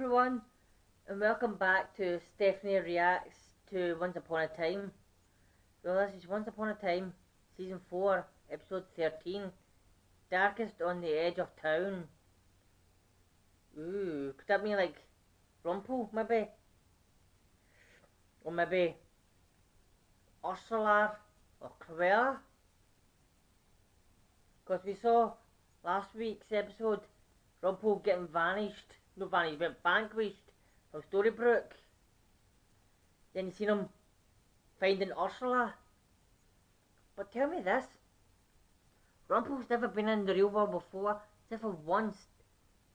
everyone, and welcome back to Stephanie Reacts to Once Upon a Time. So this is Once Upon a Time, Season 4, Episode 13, Darkest on the Edge of Town. Ooh, could that mean like Rumpel, maybe? Or maybe Ursula or Cruella? Because we saw last week's episode Rumpel getting vanquished from Storybrooke. Then you seen him finding Ursula. But tell me this, Rumpel's never been in the real world before, except for once.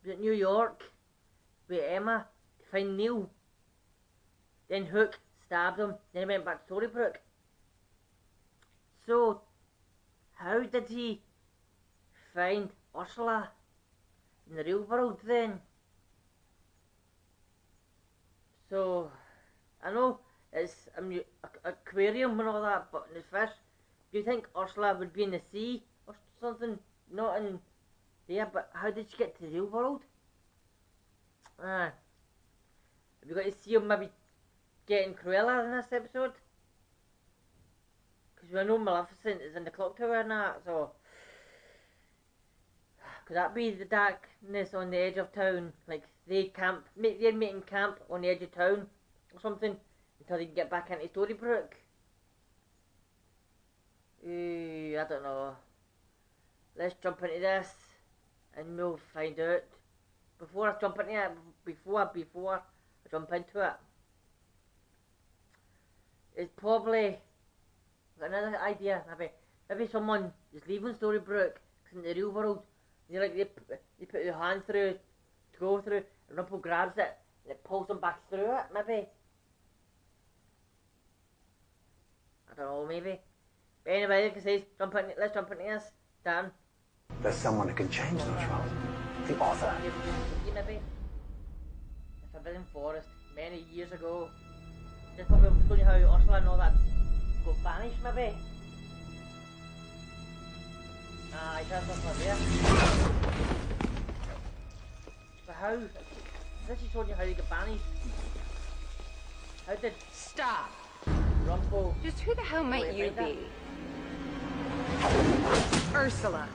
He was at New York with Emma to find Neil. Then Hook stabbed him, then he went back to Storybrooke. So, how did he find Ursula in the real world then? So, I know it's aquarium and all that, but in the fish, do you think Ursula would be in the sea or something? Not in there, but how did she get to the real world? Have we got to see him maybe getting Cruella in this episode? Because we know Maleficent is in the clock tower and that, so could that be the darkness on the edge of town? Like they're making camp on the edge of town or something until they can get back into Storybrooke. I don't know. Let's jump into this and we'll find out. Before I jump into it, before I jump into it, it's probably another idea. Maybe someone is leaving Storybrooke because in the real world, they put their hand through to go through, and Rumpel grabs it and it pulls them back through it. Maybe. I don't know. Maybe. But anyway, like I say, let's jump into this. Dan. There's someone who can change those roles. The author. Maybe. The Forbidden Forest, many years ago. Just probably showing you how Ursula and all that got vanished, maybe. I can't stop there. But how? This is showing you how you get banished. How did... Stop! Rumpel... Just who the hell might you be? Ursula.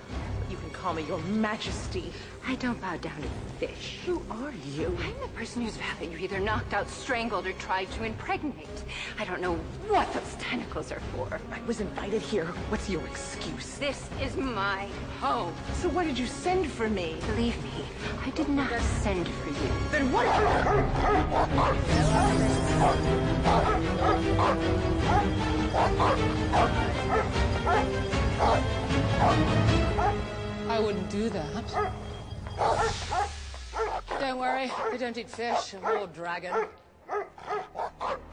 You can call me your majesty. I don't bow down to fish. Who are you? I'm the person whose vow that you either knocked out, strangled, or tried to impregnate. I don't know what those tentacles are for. I was invited here. What's your excuse? This is my home. So why did you send for me? Believe me, I did not send for you. Then what? I wouldn't do that. Don't worry, they don't eat fish or dragon.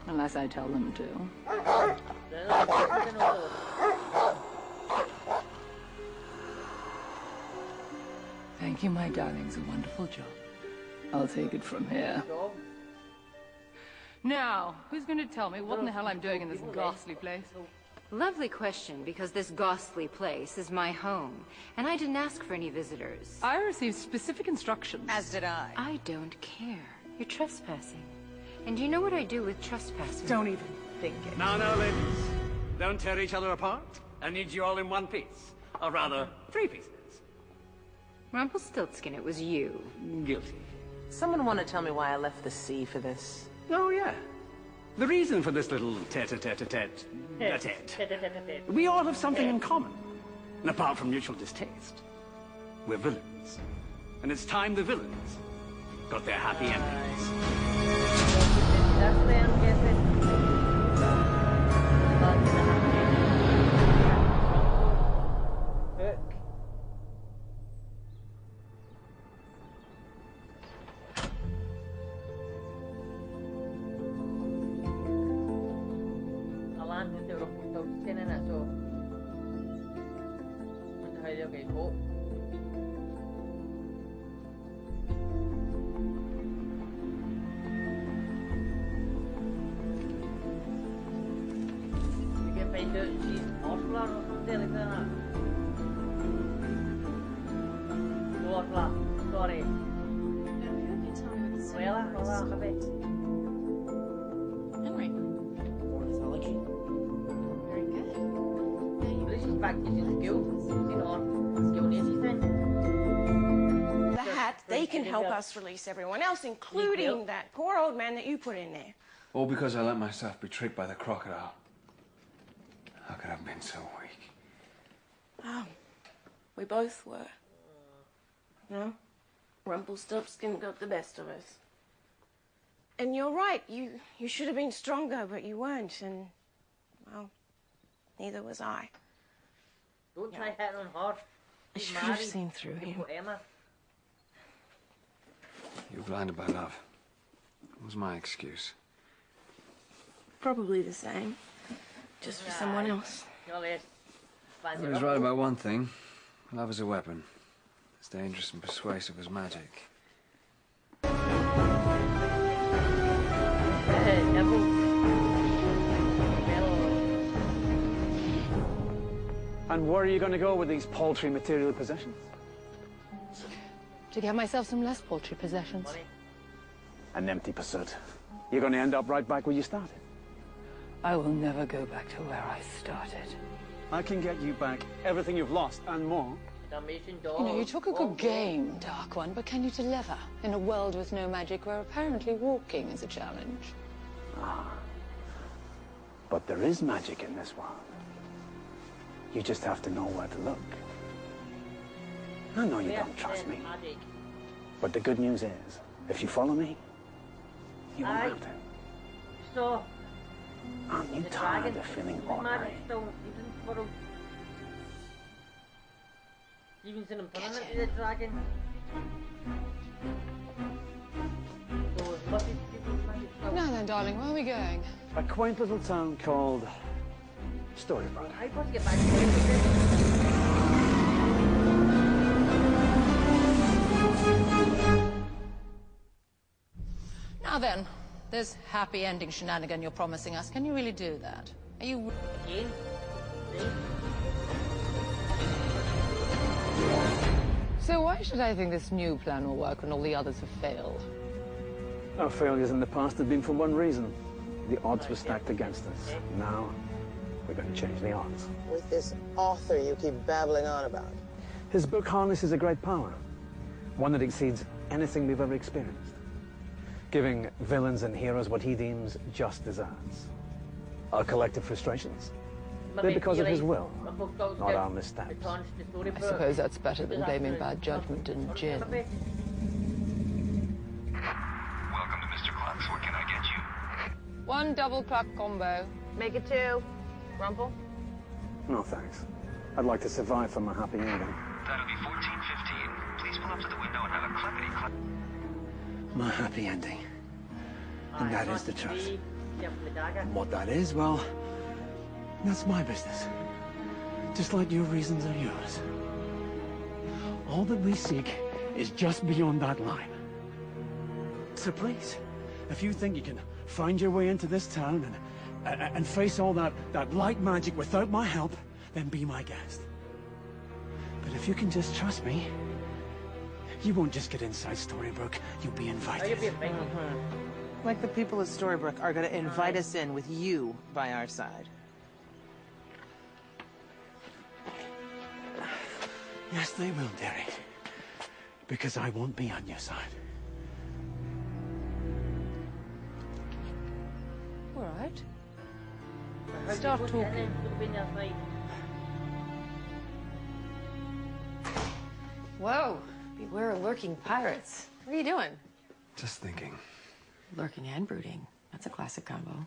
Unless I tell them to. Thank you, my darlings. A wonderful job. I'll take it from here. Now, who's going to tell me what in the hell I'm doing in this ghastly place? Lovely question, because this ghastly place is my home, and I didn't ask for any visitors. I received specific instructions. As did I. I don't care. You're trespassing. And do you know what I do with trespassers? Don't even think it. Now, ladies. Don't tear each other apart. I need you all in one piece. Or rather, 3 pieces. Rumpelstiltskin, it was you. Guilty. Someone want to tell me why I left the sea for this? Oh, yeah. The reason for this little tete-a-tete-a-tete, we all have something in common. And apart from mutual distaste, we're villains. And it's time the villains got their happy endings. That's the end, guessing. Hook. In it, so wonder how they'll get caught. We can find out she's Ursula or something like that. No, Ursula, sorry. I hope you tell me what the escuela, no la acabé. Henry. Ornithology. Very good. This is back to school. You know, school nazi thing. The hat, they can help us release everyone else, including that poor old man that you put in there. All because I let myself be tricked by the crocodile. How could I have been so weak? Oh, we both were. No? Rumpelstiltskin got the best of us. And you're right, you should have been stronger, but you weren't, and, well, neither was I. Don't try hitting on her. I should have seen through him. Emma. You were blinded by love. What was my excuse? Probably the same, just for someone else. No less. I was right about one thing. Love is a weapon. As dangerous and persuasive as magic. And where are you going to go with these paltry material possessions? To get myself some less paltry possessions. An empty pursuit. You're going to end up right back where you started. I will never go back to where I started. I can get you back everything you've lost and more. You know, you talk a good game, Dark One, but can you deliver in a world with no magic where apparently walking is a challenge? But there is magic in this world. You just have to know where to look. I know you don't trust me. But the good news is, if you follow me, you won't have to. So, Aren't you tired of feeling ordinary? Even seen him turning into the dragon. So, what is people's magic now? Now then, darling, where are we going? A quaint little town called Storybrooke. I want to get back to the Now then, this happy ending shenanigan you're promising us, can you really do that? Are you... Again? So why should I think this new plan will work when all the others have failed? Our failures in the past have been for one reason. The odds were stacked against us. Now, we're going to change the odds. With this author you keep babbling on about. His book harnesses a great power. One that exceeds anything we've ever experienced. Giving villains and heroes what he deems just desserts. Our collective frustrations. They're because of his will, not our missteps. I suppose that's better than blaming bad judgment and gin. Welcome to Mr. Clucks. What can I get you? One double cluck combo. Make it 2. Rumple? No, thanks. I'd like to survive for my happy ending. That'll be 14:15. Please pull up to the window and have a cluckety-cluck. My happy ending. And that is the truth. And what that is, well, that's my business. Just like your reasons are yours. All that we seek is just beyond that line. So please, if you think you can find your way into this town and face all that light magic without my help, then be my guest. But if you can just trust me, you won't just get inside Storybrooke, you'll be invited. Like the people of Storybrooke are going to invite us in with you by our side. Yes, they will, Derry. Because I won't be on your side. All right. Start talking. Whoa. Beware of lurking pirates. What are you doing? Just thinking. Lurking and brooding. That's a classic combo.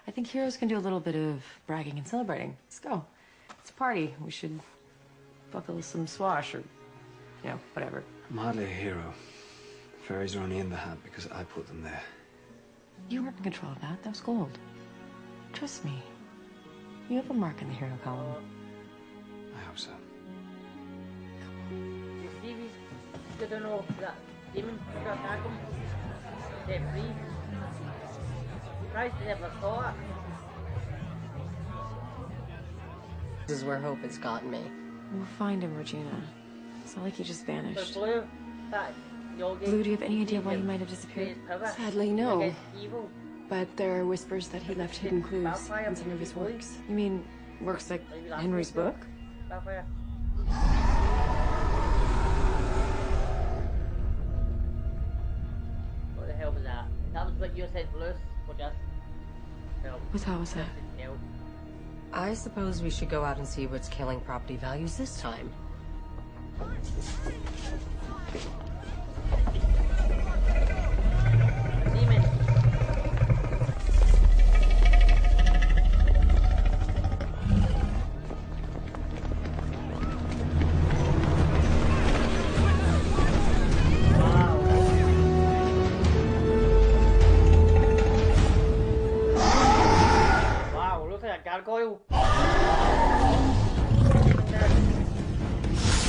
I think heroes can do a little bit of bragging and celebrating. Let's go. It's a party. We should buckle some swash or, you know, whatever. I'm hardly a hero. Fairies are only in the hat because I put them there. You weren't in control of that. That was gold. Trust me. You have a mark in the hero column. I hope so. You see these, I don't know, that demon got attack him. They're free. Surprised they never saw it. This is where hope has gotten me. We'll find him, Regina. It's not like he just But vanished. Blue, that Blue, do you have any idea why he might have disappeared? Sadly, no. But there are whispers that he left hidden clues in some of his works. You mean works like Henry's book? What the hell was that? That was what you said, Blues, or just... What the hell was that? I suppose we should go out and see what's killing property values this time. Demon. Wow, looks like a gargoyle.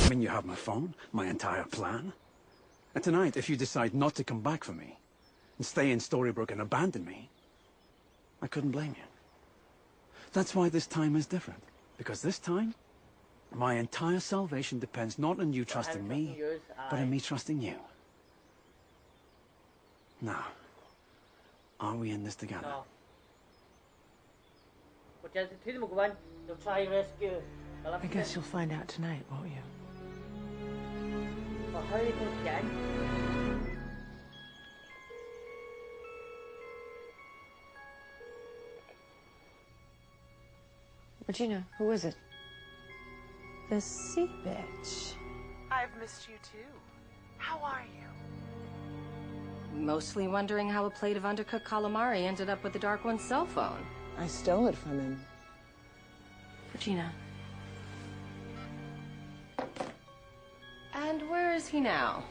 I mean, you have my phone, my entire plan. And tonight, if you decide not to come back for me, and stay in Storybrooke and abandon me, I couldn't blame you. That's why this time is different. Because this time, my entire salvation depends not on you trusting me, but on me trusting you. Now, are we in this together? No. But just the two of them will go in, they'll try and rescue. I guess you'll find out tonight, won't you? Well, how are they going to get in? Regina, who is it? The sea bitch. I've missed you too. How are you? Mostly wondering how a plate of undercooked calamari ended up with the Dark One's cell phone. I stole it from him. Regina. And where is he now?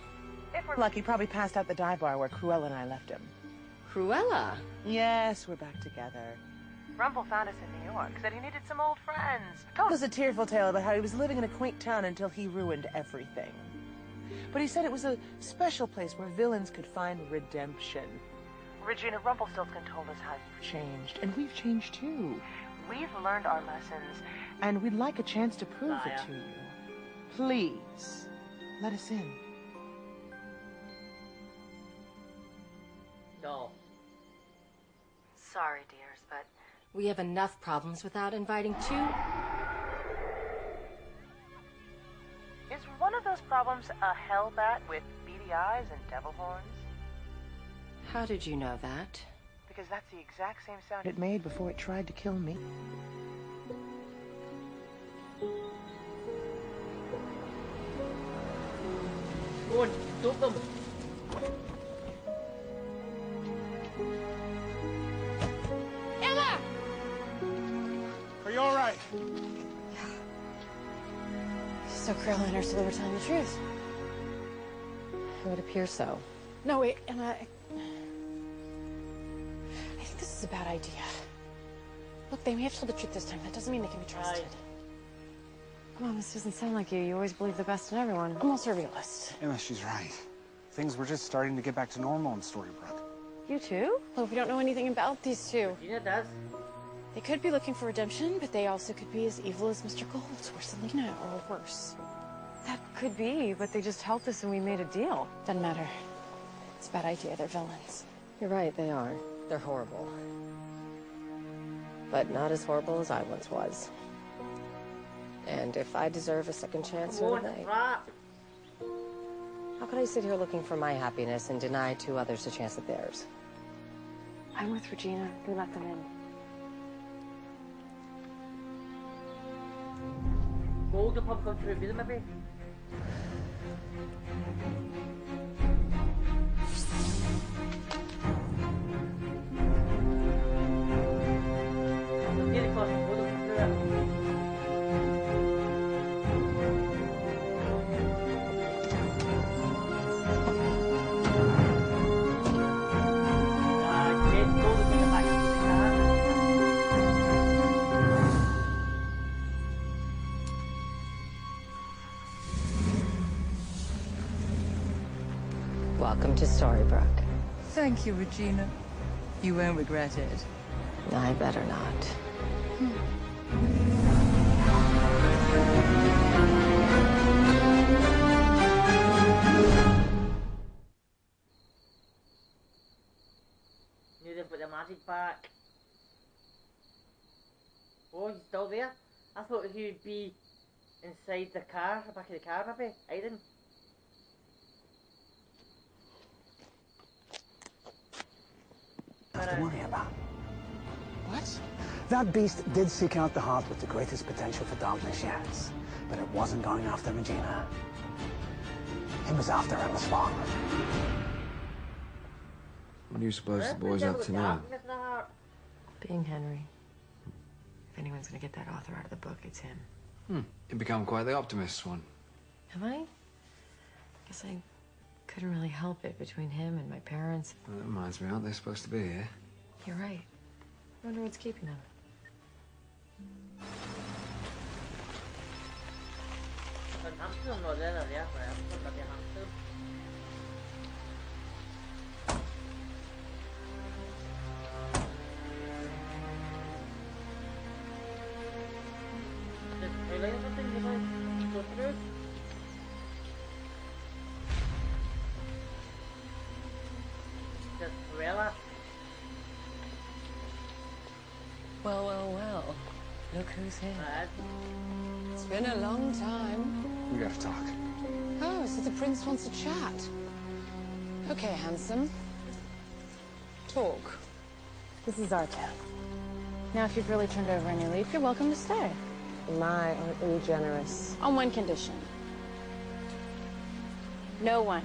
If we're lucky, probably passed out the dive bar where Cruella and I left him. Cruella? Yes, we're back together. Rumple found us in New York, said he needed some old friends. Told us a tearful tale about how he was living in a quaint town until he ruined everything. But he said it was a special place where villains could find redemption. Regina, Rumpelstiltskin told us how you've Changed, and we've changed too. We've learned our lessons. And we'd like a chance to prove it to you. Please, let us in. No. Sorry, dears, but... We have enough problems without inviting two. Is one of those problems a hellbat with beady eyes and devil horns? How did you know that? Because that's the exact same sound It made before it tried to kill me. Go on, stop them. Emma! Are you all right? So Cruella and Ursula were telling the truth. It would appear so. No, wait, Emma. I think this is a bad idea. Look, they may have told the truth this time. That doesn't mean they can be trusted. Come on, this doesn't sound like you. You always believe the best in everyone. I'm also a realist. Emma, she's right. Things were just starting to get back to normal in Storybrooke. You too? Well, we don't know anything about these two. Yeah, it does. They could be looking for redemption, but they also could be as evil as Mr. Gold or Selena, or worse. That could be, but they just helped us and we made a deal. Doesn't matter. It's a bad idea. They're villains. You're right, they are. They're horrible. But not as horrible as I once was. And if I deserve a second chance here tonight, how could I sit here looking for my happiness and deny two others a chance at theirs? I'm with Regina. We let them in. Gold will probably come through with them, maybe. Nearly cost me gold to come through that. Welcome to Storybrooke. Thank you, Regina. You won't regret it. I better not. back. Oh, he's still there? I thought he would be inside the car, the back of the car maybe, hiding. Have to worry about. What? That beast did seek out the heart with the greatest potential for darkness yet, but it wasn't going after Regina. It was after Emma Swan. What do you suppose the boy's up to now? Being Henry. If anyone's gonna get that author out of the book, it's him. You've become quite the optimist one. Have I? Guess I couldn't really help it between him and my parents. Well, that reminds me, aren't they supposed to be here? You're right. I wonder what's keeping them. Well, well, well. Look who's here. It's been a long time. We gotta talk. Oh, so the prince wants to chat. Okay, handsome. Talk. This is our town. Now, if you've really turned over a new leaf, you're welcome to stay. My, aren't we generous? On one condition. No one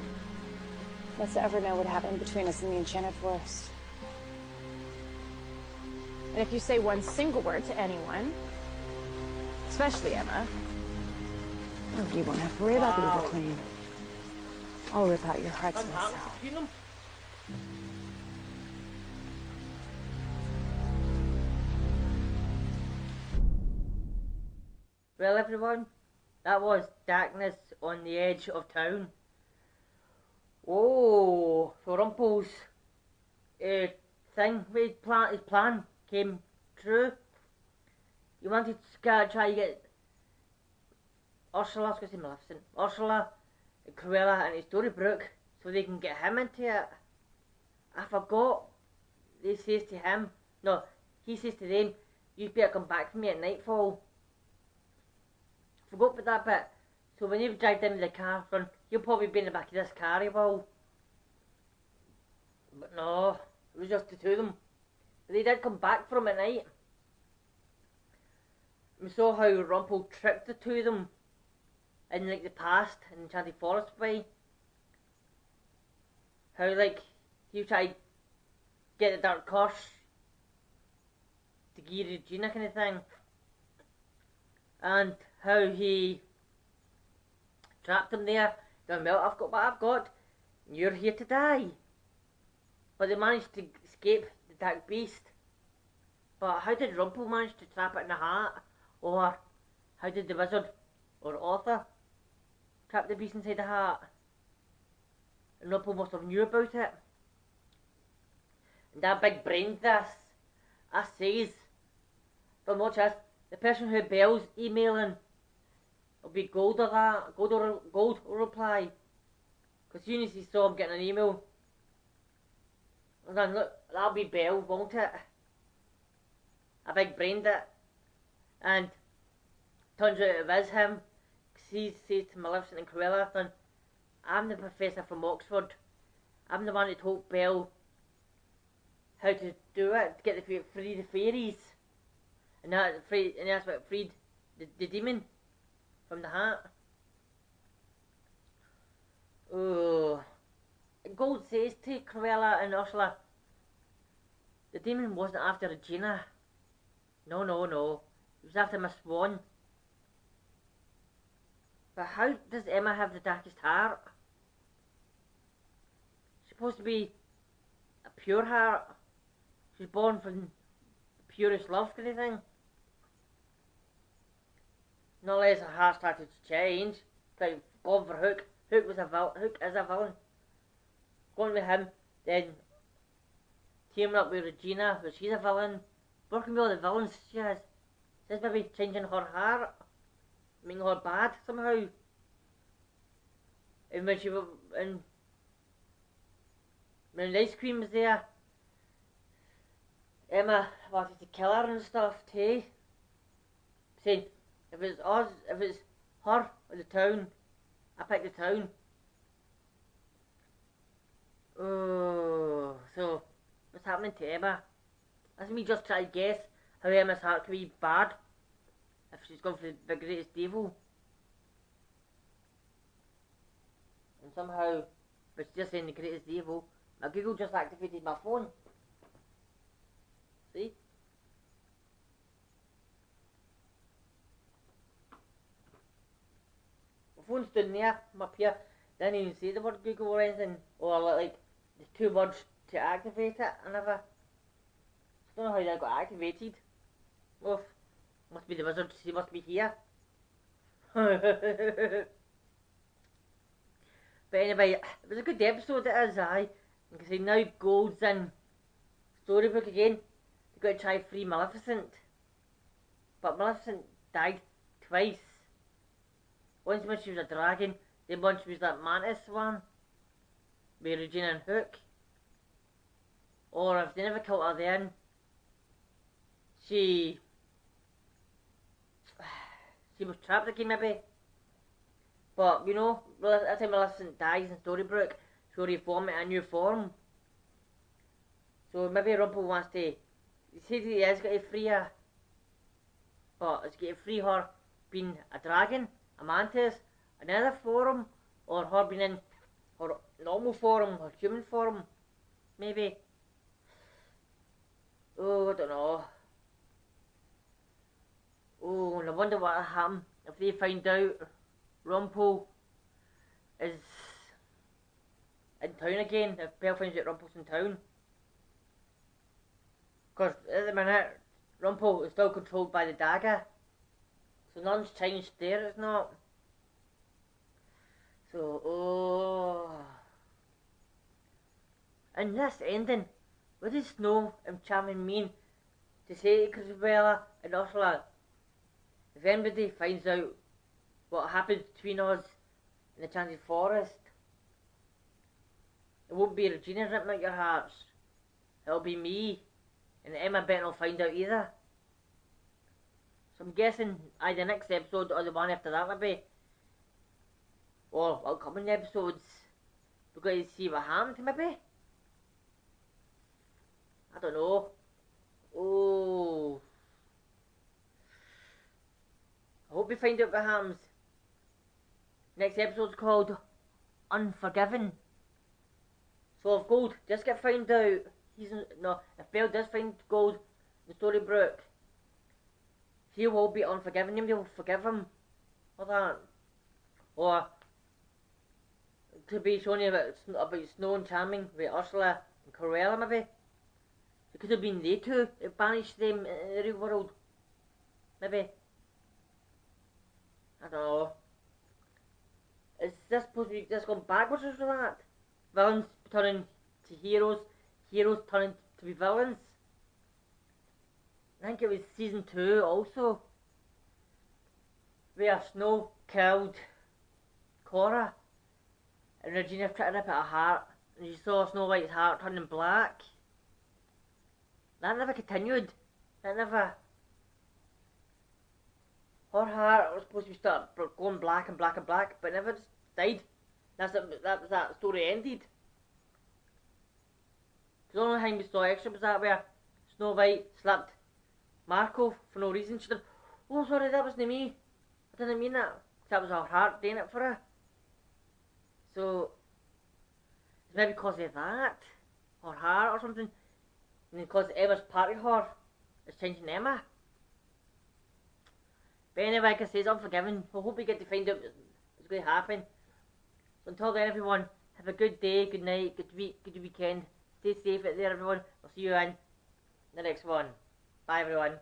must ever know what happened between us in the Enchanted Forest. And if you say one single word to anyone, especially Emma, you won't have to worry about the Evil Queen. I'll rip out your hearts myself. Well, everyone, that was Darkness on the Edge of Town. Oh, so Rumpel's thing, his plan came true. He wanted to try to get Ursula, I was going to say Maleficent, Ursula, and Cruella and Storybrooke so they can get him into it. I forgot. They says to him, no, he says to them, you better come back for me at nightfall. Forgot about that bit. So when you've dragged into the car front, you'll probably be in the back of this car, he will. But no, it was just the two of them. But they did come back for him at night. We saw how Rumpel tricked the two of them in like the past in Enchanted Forest way. How like he tried to get the dark horse to give Regina kind of thing. And how he trapped him there. Going, well, I've got what I've got. And you're here to die. But they managed to escape the dark beast. But how did Rumpel manage to trap it in the hat? Or how did the wizard or author trap the beast inside the hat? And Rumpel must have knew about it. And that big brain this, I says, don't watch this, the person who Belle's emailing will be Gold or that, Gold will reply. Because as soon as he saw him getting an email, and then look, that'll be Belle, won't it? I big brained it. And turns out it is him. Because he says to Maleficent and Cruella, then, I'm the professor from Oxford. I'm the one who told Belle how to do it, to get the free the fairies. And that's what freed the demon from the hat. Oh. Gold says to Cruella and Ursula, the demon wasn't after Regina. No, no, no. It was after Miss Swan. But how does Emma have the darkest heart? She's supposed to be a pure heart. She's born from purest love kind of thing. Not unless her heart started to change. Like going for Hook. Hook is a villain. Going with him, then teaming up with Regina, but she's a villain. Working with all the villains she has. She's maybe changing her heart. Making her bad somehow. And when Ice Cream was there, Emma wanted to kill her and stuff too. Saying, if it's us, if it's her or the town, I pick the town. Oh, so what's happening to Emma? That's me just trying to guess how Emma's heart could be bad if she's gone for the greatest evil. And somehow, but she's just saying the greatest evil. My Google just activated my phone. See? My phone's down there, I'm up here. Didn't even say the word Google or anything. Or like, the 2 words to activate it. I never. I don't know how that got activated. Oof. Must be the wizard, he must be here. But anyway, it was a good episode, it is, aye. You can see now Gold's in Storybook again. They've got to try free Maleficent. But Maleficent died twice. Once when she was a dragon, then once she was that mantis one. With Regina and Hook. Or if they never killed her then, she was trapped again maybe. But you know, every time Maleficent dies in Storybrooke, she'll reform it in a new form. So maybe Rumpel wants to, he says he has got to free her, but it's got to free her being a dragon, a mantis, another form, or her being in her normal form, her human form, maybe. Oh, I don't know. Oh, and I wonder what will happen if they find out Rumpel is in town again, if Belle finds out Rumpel's in town. Because at the minute, Rumpel is still controlled by the dagger. So nothing's changed there, it's not. So, oh. And this ending, what does Snow and Charming mean to say to Cruella and Ursula? If anybody finds out what happened between us in the Enchanted Forest, it won't be Regina ripping out your hearts. It'll be me. And Emma Benton will find out either. So I'm guessing either the next episode or the one after that maybe. Or upcoming episodes. We're going to see what happened maybe. I don't know. Oh. I hope we find out what happens. Next episode's called Unforgiven. So if Gold does get found out, if Belle does find Gold in Storybrooke, he will be unforgiven. Nobody will forgive him for that. Or it could be showing you about Snow and Charming with Ursula and Cruella maybe. It could have been they two that banished them in the real world. Maybe. I don't know. Is this supposed to be just going backwards or that? Villains turning to heroes, heroes turning to be villains? I think it was season 2 also, where Snow killed Cora and Regina tried to rip at her heart and you saw Snow White's heart turning black. That never continued. That never... Her heart was supposed to start going black and black and black, but never just died. That story ended. The only time we saw extra was that where Snow White slapped Marco for no reason. She said, "Oh, sorry, that wasn't me. I didn't mean that." That was her heart doing it for her. So it's maybe because of that, her heart or something, and because Emma's part of her is changing Emma. But anyway, like I say, it's Unforgiven. I hope we get to find out what's going to happen. So until then, everyone, have a good day, good night, good week, good weekend. Stay safe out there, everyone. I'll see you in the next one. Bye, everyone.